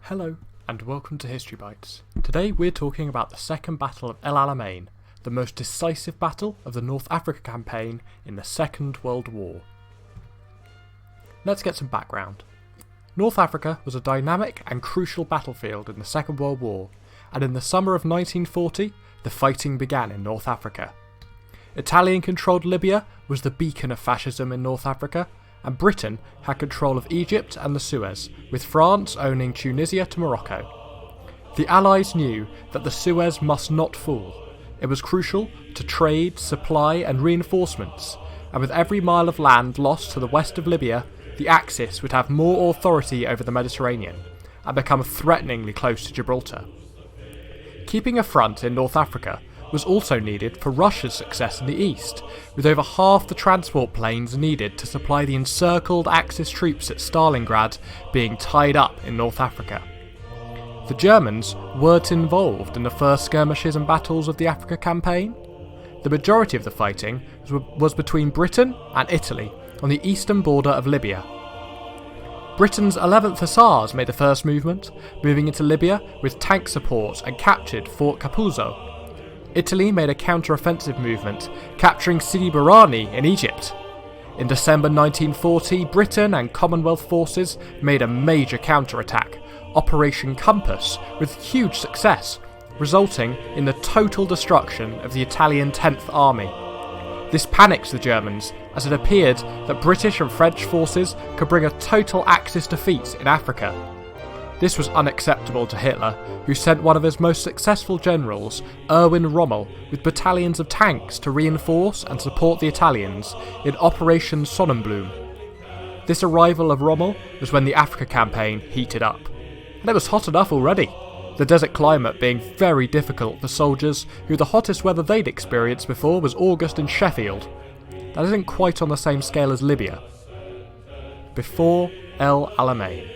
Hello, and welcome to History Bytes. Today we're talking about the Second Battle of El Alamein, the most decisive battle of the North Africa campaign in the Second World War. Let's get some background. North Africa was a dynamic and crucial battlefield in the Second World War, and in the summer of 1940, the fighting began in North Africa. Italian-controlled Libya was the beacon of fascism in North Africa, and Britain had control of Egypt and the Suez, with France owning Tunisia to Morocco. The Allies knew that the Suez must not fall. It was crucial to trade, supply and reinforcements, and with every mile of land lost to the west of Libya, the Axis would have more authority over the Mediterranean, and become threateningly close to Gibraltar. Keeping a front in North Africa was also needed for Russia's success in the east, with over half the transport planes needed to supply the encircled Axis troops at Stalingrad being tied up in North Africa. The Germans weren't involved in the first skirmishes and battles of the Africa campaign. The majority of the fighting was between Britain and Italy on the eastern border of Libya. Britain's 11th Hussars made the first movement, moving into Libya with tank support and captured Fort Capuzzo. Italy made a counter-offensive movement, capturing Sidi Barrani in Egypt. In December 1940, Britain and Commonwealth forces made a major counter-attack, Operation Compass, with huge success, resulting in the total destruction of the Italian 10th Army. This panicked the Germans, as it appeared that British and French forces could bring a total Axis defeat in Africa. This was unacceptable to Hitler, who sent one of his most successful generals, Erwin Rommel, with battalions of tanks to reinforce and support the Italians in Operation Sonnenblume. This arrival of Rommel was when the Africa campaign heated up. And it was hot enough already, the desert climate being very difficult for soldiers who the hottest weather they'd experienced before was August in Sheffield. That isn't quite on the same scale as Libya. Before El Alamein.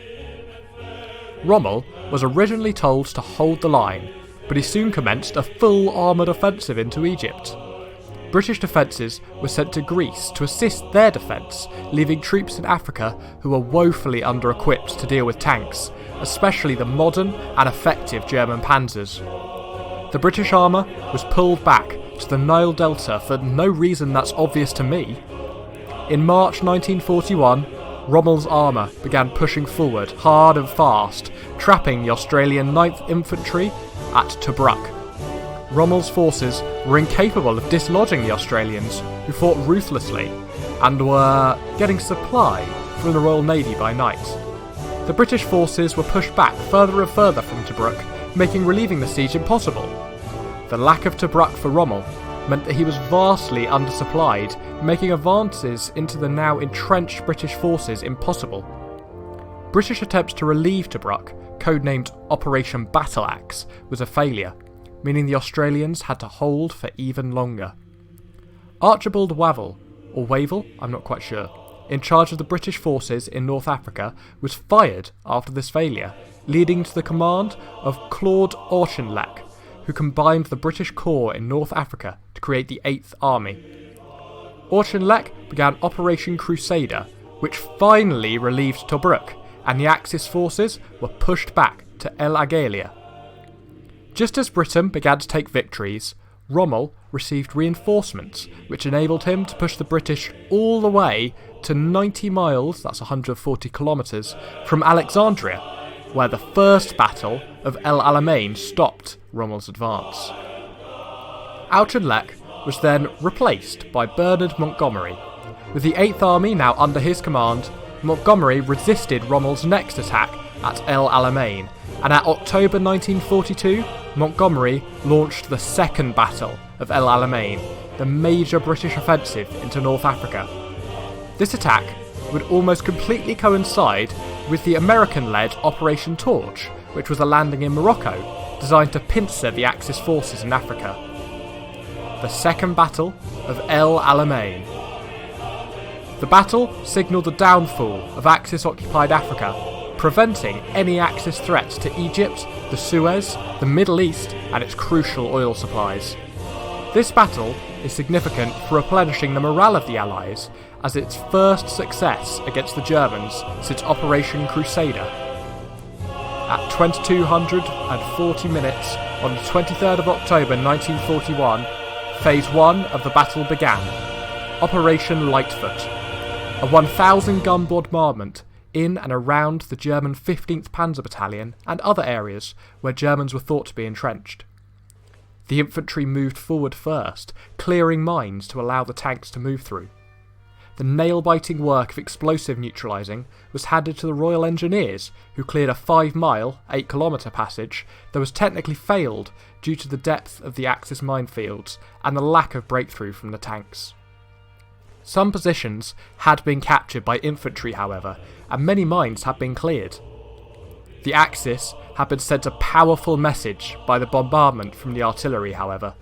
Rommel was originally told to hold the line, but he soon commenced a full armoured offensive into Egypt. British defences were sent to Greece to assist their defence, leaving troops in Africa who were woefully under-equipped to deal with tanks, especially the modern and effective German panzers. The British armour was pulled back to the Nile Delta for no reason that's obvious to me. In March 1941, Rommel's armour began pushing forward hard and fast, trapping the Australian 9th Infantry at Tobruk. Rommel's forces were incapable of dislodging the Australians, who fought ruthlessly and were getting supply from the Royal Navy by night. The British forces were pushed back further and further from Tobruk, making relieving the siege impossible. The lack of Tobruk for Rommel meant that he was vastly undersupplied, making advances into the now entrenched British forces impossible. British attempts to relieve Tobruk, codenamed Operation Battle Axe, was a failure, meaning the Australians had to hold for even longer. Archibald Wavell, or Wavell, I'm not quite sure, in charge of the British forces in North Africa, was fired after this failure, leading to the command of Claude Auchinleck, who combined the British Corps in North Africa to create the 8th Army. Auchinleck began Operation Crusader, which finally relieved Tobruk, and the Axis forces were pushed back to El Agheila. Just as Britain began to take victories, Rommel received reinforcements, which enabled him to push the British all the way to 90 miles, that's 140 kilometres, from Alexandria, where the first battle of El Alamein stopped Rommel's advance. Auchinleck was then replaced by Bernard Montgomery. With the 8th Army now under his command, Montgomery resisted Rommel's next attack at El Alamein, and at October 1942, Montgomery launched the Second Battle of El Alamein, the major British offensive into North Africa. This attack would almost completely coincide with the American-led Operation Torch, which was a landing in Morocco, designed to pincer the Axis forces in Africa. The Second Battle of El Alamein. The battle signalled the downfall of Axis-occupied Africa, preventing any Axis threats to Egypt, the Suez, the Middle East and its crucial oil supplies. This battle is significant for replenishing the morale of the Allies, as its first success against the Germans since Operation Crusader. at 2240 minutes on the 23rd of October 1941, Phase 1 of the battle began. Operation Lightfoot, a 1,000 gun bombardment in and around the German 15th Panzer Battalion and other areas where Germans were thought to be entrenched. The infantry moved forward first, clearing mines to allow the tanks to move through. The nail-biting work of explosive neutralising was handed to the Royal Engineers, who cleared a 5-mile, 8-kilometre passage that was technically failed due to the depth of the Axis minefields and the lack of breakthrough from the tanks. Some positions had been captured by infantry, however, and many mines had been cleared. The Axis had been sent a powerful message by the bombardment from the artillery, however.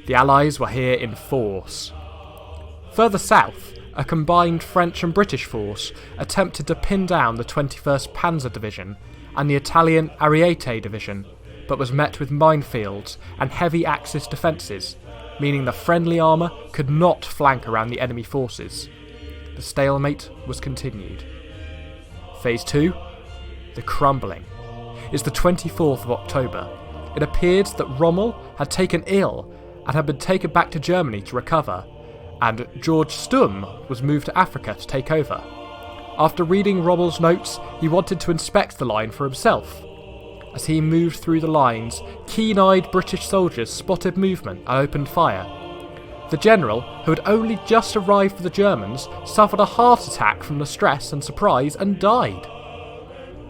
The Allies were here in force. Further south, a combined French and British force attempted to pin down the 21st Panzer Division and the Italian Ariete Division, but was met with minefields and heavy Axis defences, meaning the friendly armour could not flank around the enemy forces. The stalemate was continued. Phase 2, the crumbling, is the 24th of October. It appeared that Rommel had taken ill and had been taken back to Germany to recover, and George Stumm was moved to Africa to take over. After reading Rommel's notes, he wanted to inspect the line for himself. As he moved through the lines, keen-eyed British soldiers spotted movement and opened fire. The general, who had only just arrived for the Germans, suffered a heart attack from the stress and surprise and died.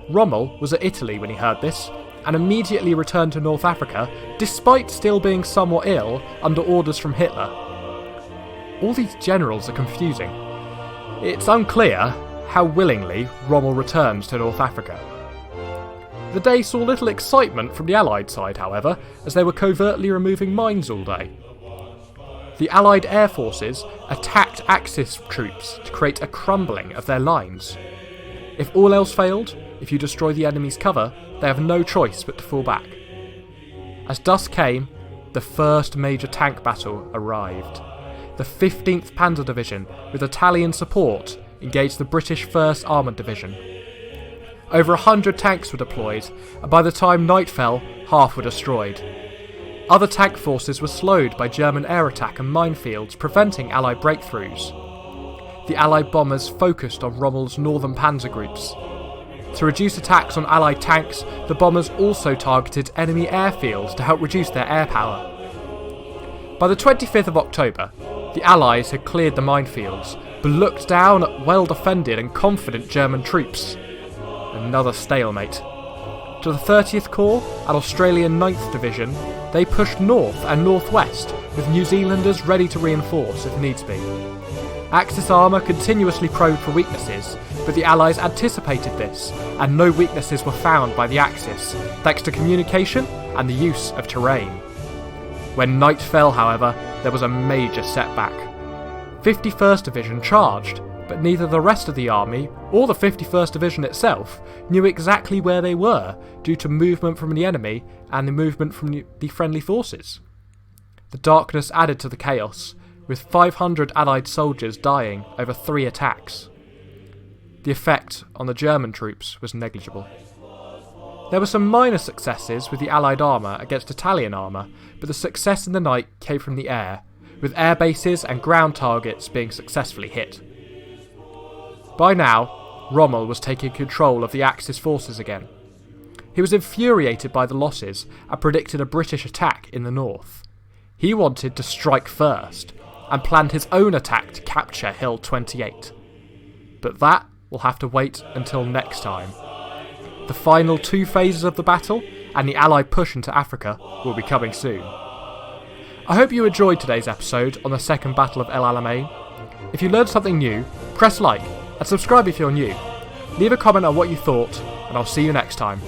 Rommel was at Italy when he heard this, and immediately returned to North Africa, despite still being somewhat ill under orders from Hitler. All these generals are confusing. It's unclear how willingly Rommel returns to North Africa. The day saw little excitement from the Allied side, however, as they were covertly removing mines all day. The Allied air forces attacked Axis troops to create a crumbling of their lines. If all else failed, if you destroy the enemy's cover, they have no choice but to fall back. As dusk came, the first major tank battle arrived. The 15th Panzer Division, with Italian support, engaged the British 1st Armoured Division. Over 100 tanks were deployed, and by the time night fell, half were destroyed. Other tank forces were slowed by German air attack and minefields, preventing Allied breakthroughs. The Allied bombers focused on Rommel's northern panzer groups. To reduce attacks on Allied tanks, the bombers also targeted enemy airfields to help reduce their air power. By the 25th of October, the Allies had cleared the minefields, but looked down at well-defended and confident German troops. Another stalemate. To the 30th Corps and Australian 9th Division, they pushed north and northwest, with New Zealanders ready to reinforce if needs be. Axis armour continuously probed for weaknesses, but the Allies anticipated this, and no weaknesses were found by the Axis, thanks to communication and the use of terrain. When night fell, however, there was a major setback. 51st Division charged, but neither the rest of the army or the 51st Division itself knew exactly where they were due to movement from the enemy and the movement from the friendly forces. The darkness added to the chaos, with 500 Allied soldiers dying over 3 attacks. The effect on the German troops was negligible. There were some minor successes with the Allied armour against Italian armour, but the success in the night came from the air, with air bases and ground targets being successfully hit. By now, Rommel was taking control of the Axis forces again. He was infuriated by the losses and predicted a British attack in the north. He wanted to strike first, and planned his own attack to capture Hill 28. But that will have to wait until next time. The final 2 phases of the battle and the Allied push into Africa will be coming soon. I hope you enjoyed today's episode on the Second Battle of El Alamein. If you learned something new, press like and subscribe if you're new. Leave a comment on what you thought, and I'll see you next time.